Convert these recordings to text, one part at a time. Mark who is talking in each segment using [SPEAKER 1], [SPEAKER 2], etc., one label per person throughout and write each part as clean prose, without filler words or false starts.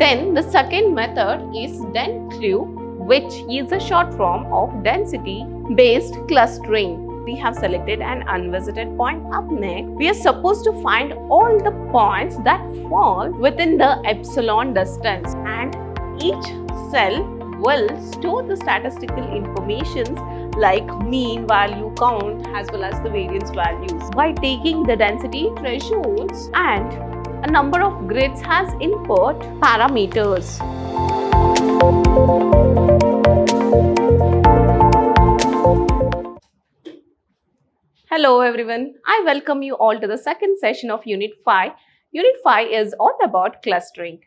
[SPEAKER 1] Then the second method is DENCLUE, which is a short form of density based clustering. We have selected an unvisited point. Up next, we are supposed to find all the points that fall within the epsilon distance, and each cell will store the statistical information like mean, value, count as well as the variance values by taking the density thresholds and a number of grids as input parameters. Hello everyone, I welcome you all to the second session of Unit 5. Unit 5 is all about clustering.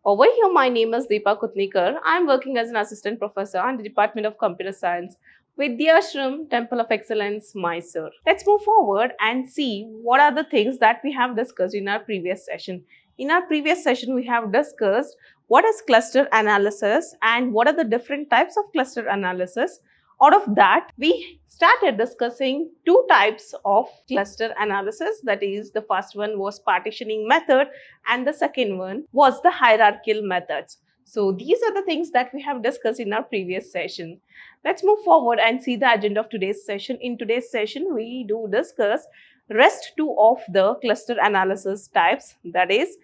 [SPEAKER 1] Over here, my name is Deepa Kutnikar. I am working as an assistant professor in the Department of Computer Science, Vidhyaashram, Temple of Excellence, Mysuru. Let's move forward and see what are the things that we have discussed in our previous session. In our previous session, we have discussed what is cluster analysis and what are the different types of cluster analysis. Out of that, we started discussing two types of cluster analysis. That is, the first one was partitioning method and the second one was the hierarchical methods. So these are the things that we have discussed in our previous session. Let's move forward and see the agenda of today's session. In today's session, we do discuss rest two of the cluster analysis types. That is,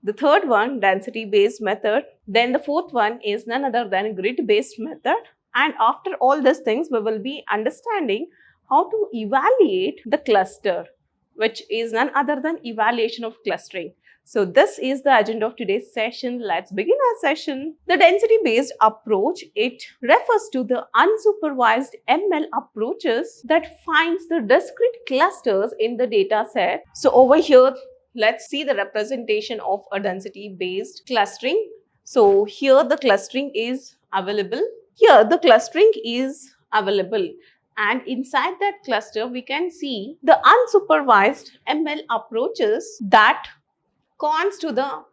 [SPEAKER 1] the third one, density based method. Then the fourth one is none other than grid based method. And after all these things, we will be understanding how to evaluate the cluster, which is none other than evaluation of clustering. So this is the agenda of today's session. Let's begin our session. The density-based approach, it refers to the unsupervised ML approaches that finds the discrete clusters in the data set. So over here, let's see the representation of a density-based clustering. So here the clustering is available. Here the clustering is available, and inside that cluster we can see the unsupervised ML approaches that corresponds to the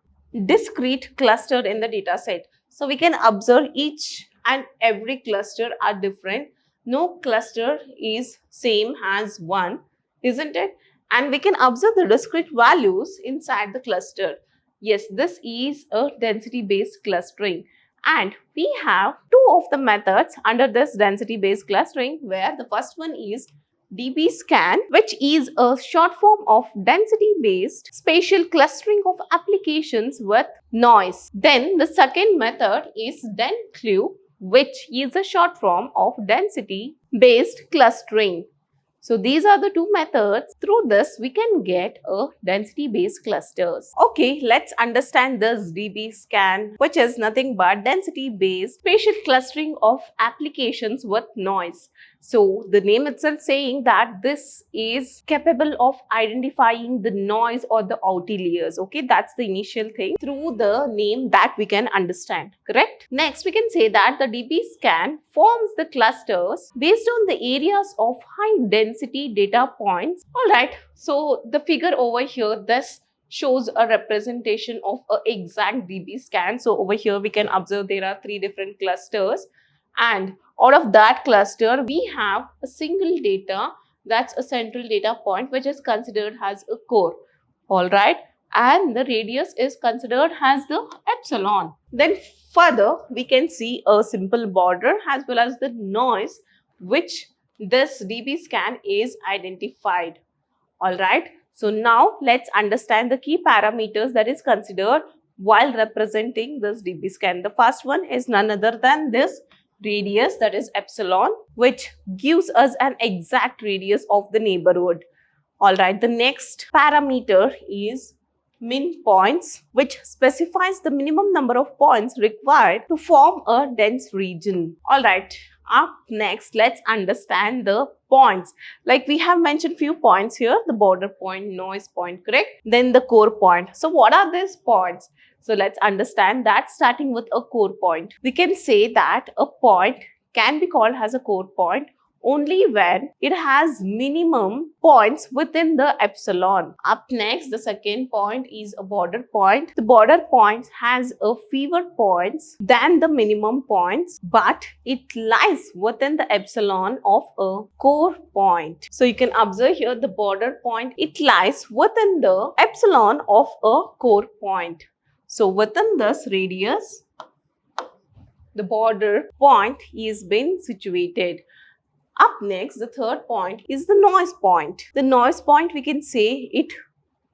[SPEAKER 1] discrete cluster in the data set. So we can observe each and every cluster are different. No cluster is same as one, isn't it? And we can observe the discrete values inside the cluster. Yes, this is a density based clustering. And we have two of the methods under this density-based clustering, where the first one is dbScan, which is a short form of density-based spatial clustering of applications with noise. Then the second method is DENCLUE, which is a short form of density-based clustering. So these are the two methods. Through this, we can get a density-based clusters. Okay, let's understand this dbScan, which is nothing but density-based spatial clustering of applications with noise. So the name itself saying that this is capable of identifying the noise or the outliers. Okay, that's the initial thing. Through the name that we can understand, correct? Next, we can say that the dbScan forms the clusters based on the areas of high density data points. Alright, so the figure over here, this shows a representation of an exact dbScan. So over here we can observe there are three different clusters, and out of that cluster we have a single data, that's a central data point, which is considered as a core. Alright, and the radius is considered as the epsilon. Then further we can see a simple border as well as the noise which this dbScan is identified. Alright, so now let's understand the key parameters that is considered while representing this dbScan. The first one is none other than this radius, that is epsilon, which gives us an exact radius of the neighborhood. Alright, the next parameter is min points, which specifies the minimum number of points required to form a dense region. Alright, up next, let's understand the points. Like we have mentioned few points here, the border point, noise point, correct? Then the core point. So what are these points? So let's understand that starting with a core point. We can say that a point can be called as a core point only when it has minimum points within the epsilon. Up next, the second point is a border point. The border point has a fewer points than the minimum points, but it lies within the epsilon of a core point. So you can observe here the border point, it lies within the epsilon of a core point. So within this radius, the border point is been situated. Up next, the third point is the noise point. The noise point, we can say it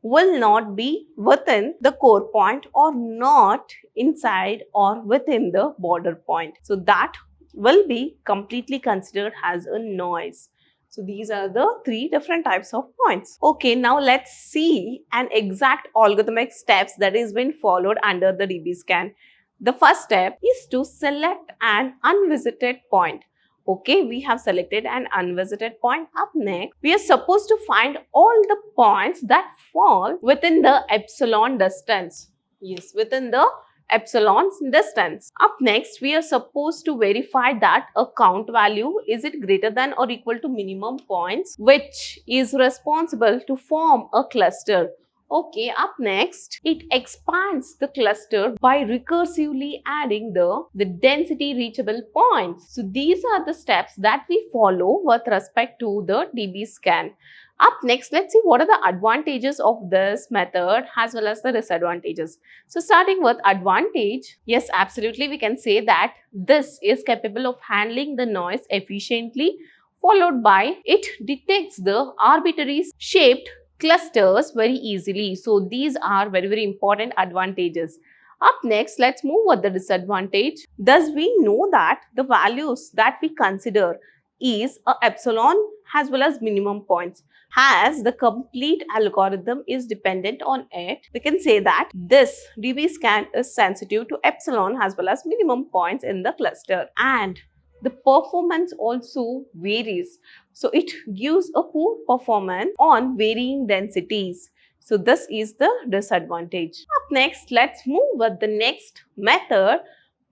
[SPEAKER 1] will not be within the core point or not inside or within the border point. So that will be completely considered as a noise. So these are the three different types of points. Okay, now let's see an exact algorithmic steps that is being followed under the DB scan. The first step is to select an unvisited point. Okay, we have selected an unvisited point. Up next, we are supposed to find all the points that fall within the epsilon distance. Yes, within the epsilon's distance. Up next, we are supposed to verify that a count value is it greater than or equal to minimum points, which is responsible to form a cluster. Okay, up next, it expands the cluster by recursively adding the density reachable points. So these are the steps that we follow with respect to the DB scan. Up next, let's see what are the advantages of this method as well as the disadvantages. So starting with advantage, yes, absolutely, we can say that this is capable of handling the noise efficiently, followed by it detects the arbitrary shaped clusters very easily. So these are very important advantages. Up next, let's move with the disadvantage. Thus, we know that the values that we consider is a epsilon as well as minimum points. As the complete algorithm is dependent on it, we can say that this DB scan is sensitive to epsilon as well as minimum points in the cluster, and the performance also varies. So it gives a poor performance on varying densities. So this is the disadvantage. Up next, let's move with the next method,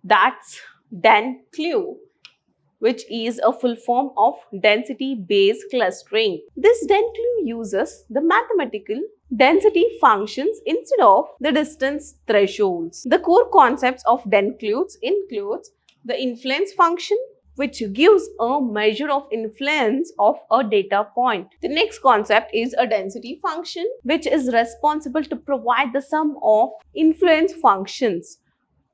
[SPEAKER 1] that's DENCLUE, which is a full form of density-based clustering. This DENCLUE uses the mathematical density functions instead of the distance thresholds. The core concepts of DENCLUE includes the influence function, which gives a measure of influence of a data point. The next concept is a density function, which is responsible to provide the sum of influence functions.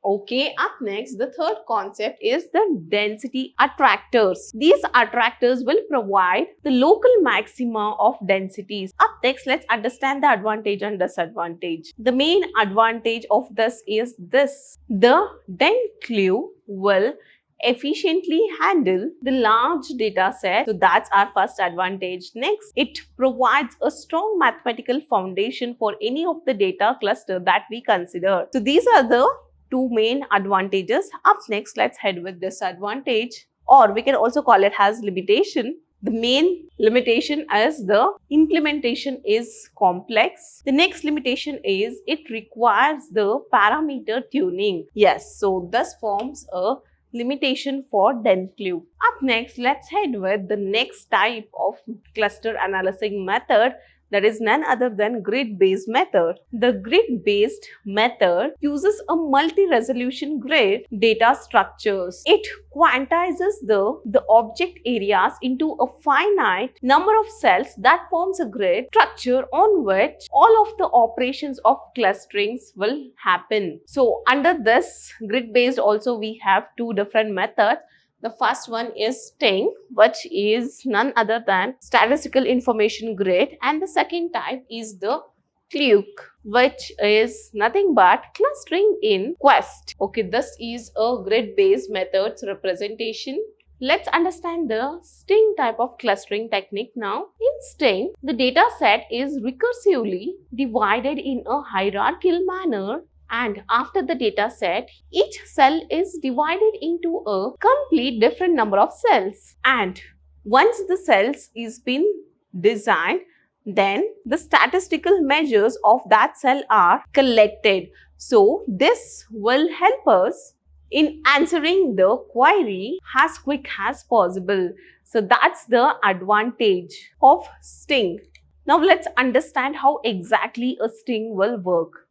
[SPEAKER 1] Okay, up next, the third concept is the density attractors. These attractors will provide the local maxima of densities. Up next, let's understand the advantage and disadvantage. The main advantage of this is this: the DENCLUE will efficiently handle the large data set. So that's our first advantage. Next, it provides a strong mathematical foundation for any of the data cluster that we consider. So these are the two main advantages. Up next, let's head with disadvantage, or we can also call it as limitation. The main limitation is the implementation is complex. The next limitation is it requires the parameter tuning. Yes, so this forms a limitation for DENCLUE. Up next, let's head with the next type of cluster analyzing method, that is none other than grid-based method. The grid-based method uses a multi-resolution grid data structures. It quantizes the object areas into a finite number of cells that forms a grid structure on which all of the operations of clusterings will happen. So under this grid-based also we have two different methods. The first one is STING, which is none other than statistical information grid, and the second type is the CLUE, which is nothing but clustering in quest. Okay, this is a grid-based methods representation. Let's understand the STING type of clustering technique now. In STING, the data set is recursively divided in a hierarchical manner, and after the data set, each cell is divided into a complete different number of cells. And once the cells is been designed, then the statistical measures of that cell are collected. So this will help us in answering the query as quick as possible. So that's the advantage of STING. Now let's understand how exactly a STING will work.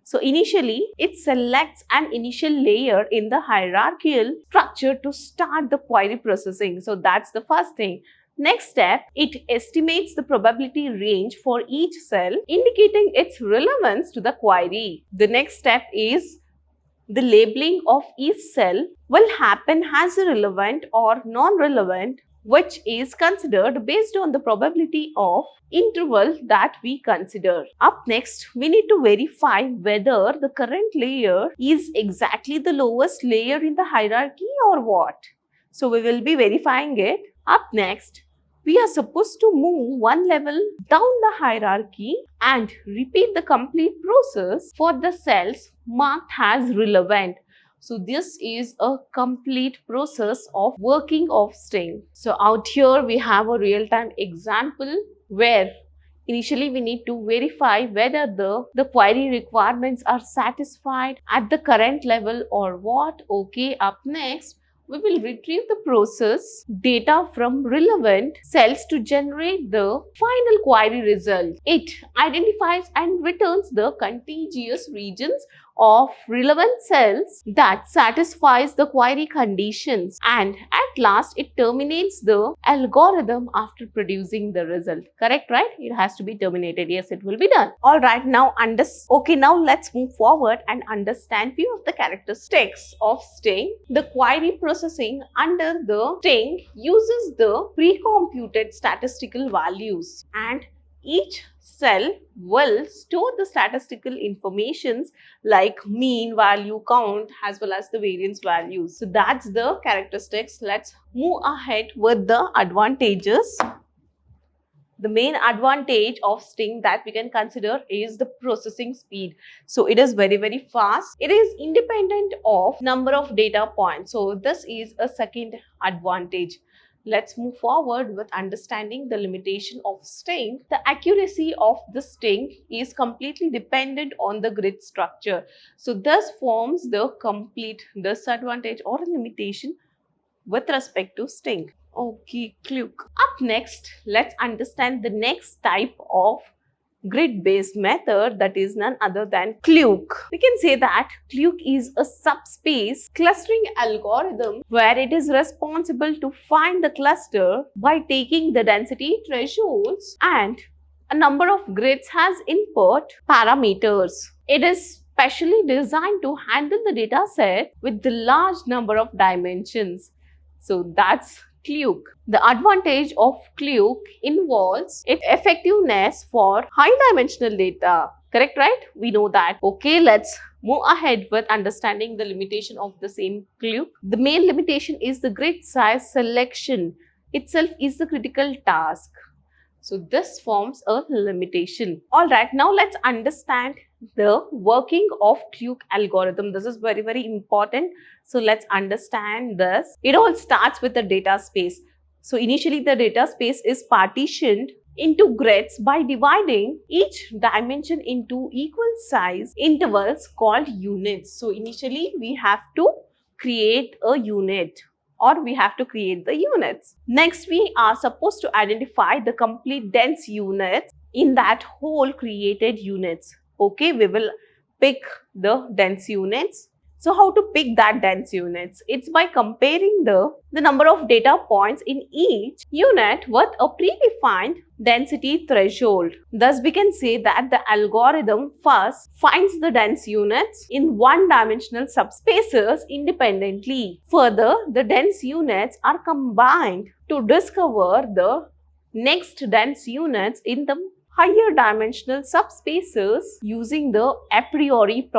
[SPEAKER 1] So initially, it selects an initial layer in the hierarchical structure to start the query processing. So that's the first thing. Next step, it estimates the probability range for each cell, indicating its relevance to the query. The next step is the labeling of each cell will happen as relevant or non-relevant, which is considered based on the probability of interval that we consider. Up next, we need to verify whether the current layer is exactly the lowest layer in the hierarchy or what. So we will be verifying it. Up next, we are supposed to move one level down the hierarchy and repeat the complete process for the cells marked as relevant. So this is a complete process of working of string. So out here we have a real-time example where initially we need to verify whether the query requirements are satisfied at the current level or what. Okay, up next, we will retrieve the process data from relevant cells to generate the final query result. It identifies and returns the contiguous regions of relevant cells that satisfies the query conditions, and at last it terminates the algorithm after producing the result. Correct, right? It has to be terminated. Yes, it will be done. Alright, now let's move forward and understand few of the characteristics of string. The query processing under the string uses the pre-computed statistical values, and each cell will store the statistical informations like mean, value, count, as well as the variance values. So that's the characteristics. Let's move ahead with the advantages. The main advantage of string that we can consider is the processing speed. So it is very, very fast. It is independent of number of data points. So this is a second advantage. Let's move forward with understanding the limitation of string. The accuracy of the string is completely dependent on the grid structure. So this forms the complete disadvantage or limitation with respect to string. Okay, Cluke. Up next, let's understand the next type of grid-based method, that is none other than Cluke. We can say that Cluke is a subspace clustering algorithm where it is responsible to find the cluster by taking the density thresholds and a number of grids as input parameters. It is specially designed to handle the data set with the large number of dimensions. So that's Cluke. The advantage of Cluke involves its effectiveness for high dimensional data. Correct, right? We know that. Okay, let's move ahead with understanding the limitation of the same Cluke. The main limitation is the grid size selection itself is the critical task. So this forms a limitation. Alright, now let's understand the working of Cluke algorithm. This is very, very important. So let's understand this. It all starts with the data space. So initially the data space is partitioned into grids by dividing each dimension into equal size intervals called units. So initially we have to create a unit, or we have to create the units. Next, we are supposed to identify the complete dense units in that whole created units. Okay, we will pick the dense units. So how to pick that dense units? It's by comparing the number of data points in each unit with a predefined density threshold. Thus, we can say that the algorithm first finds the dense units in one-dimensional subspaces independently. Further, the dense units are combined to discover the next dense units in the higher dimensional subspaces using the a priori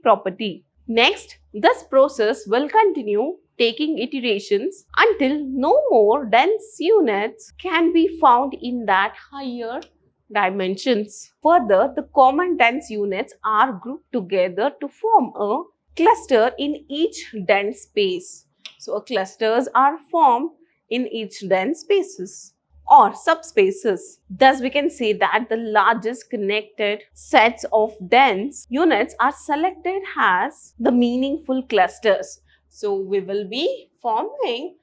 [SPEAKER 1] property. Next, this process will continue taking iterations until no more dense units can be found in that higher dimensions. Further, the common dense units are grouped together to form a cluster in each dense space. So, clusters are formed in each dense spaces or subspaces. Thus, we can say that the largest connected sets of dense units are selected as the meaningful clusters. So, we will be forming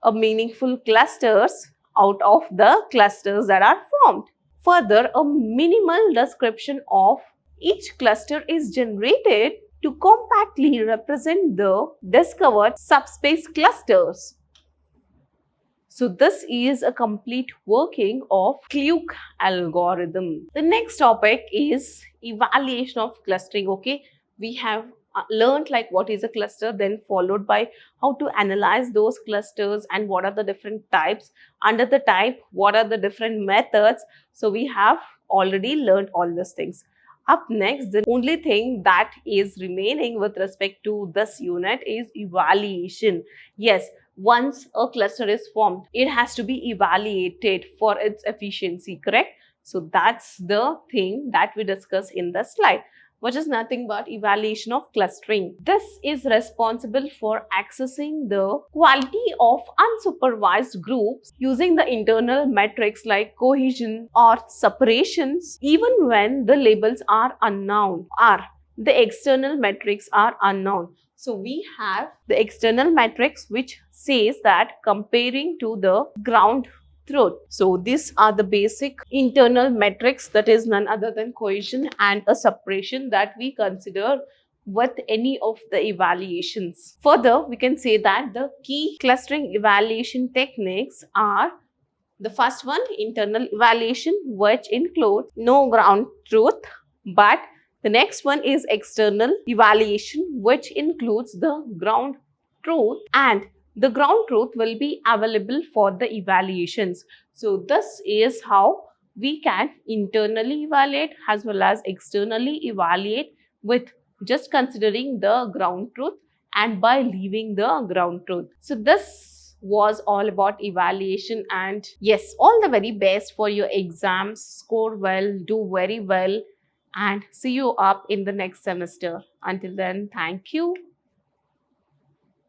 [SPEAKER 1] a meaningful clusters out of the clusters that are formed. Further, a minimal description of each cluster is generated to compactly represent the discovered subspace clusters. So this is a complete working of Kluge algorithm. The next topic is evaluation of clustering. Okay, we have learned like what is a cluster, then followed by how to analyze those clusters and what are the different types. Under the type, what are the different methods. So we have already learned all these things. Up next, the only thing that is remaining with respect to this unit is evaluation. Yes, once a cluster is formed, it has to be evaluated for its efficiency, correct? So that's the thing that we discuss in the slide, which is nothing but evaluation of clustering. This is responsible for accessing the quality of unsupervised groups using the internal metrics like cohesion or separations, even when the labels are unknown, or the external metrics are unknown. So we have the external metrics which says that comparing to the ground truth. So these are the basic internal metrics, that is none other than cohesion and a separation that we consider with any of the evaluations. Further, we can say that the key clustering evaluation techniques are: the first one, internal evaluation, which includes no ground truth, but the next one is external evaluation, which includes the ground truth, and the ground truth will be available for the evaluations. So this is how we can internally evaluate as well as externally evaluate with just considering the ground truth and by leaving the ground truth. So this was all about evaluation, and yes, all the very best for your exams. Score well, do very well, and see you up in the next semester. Until then, thank you.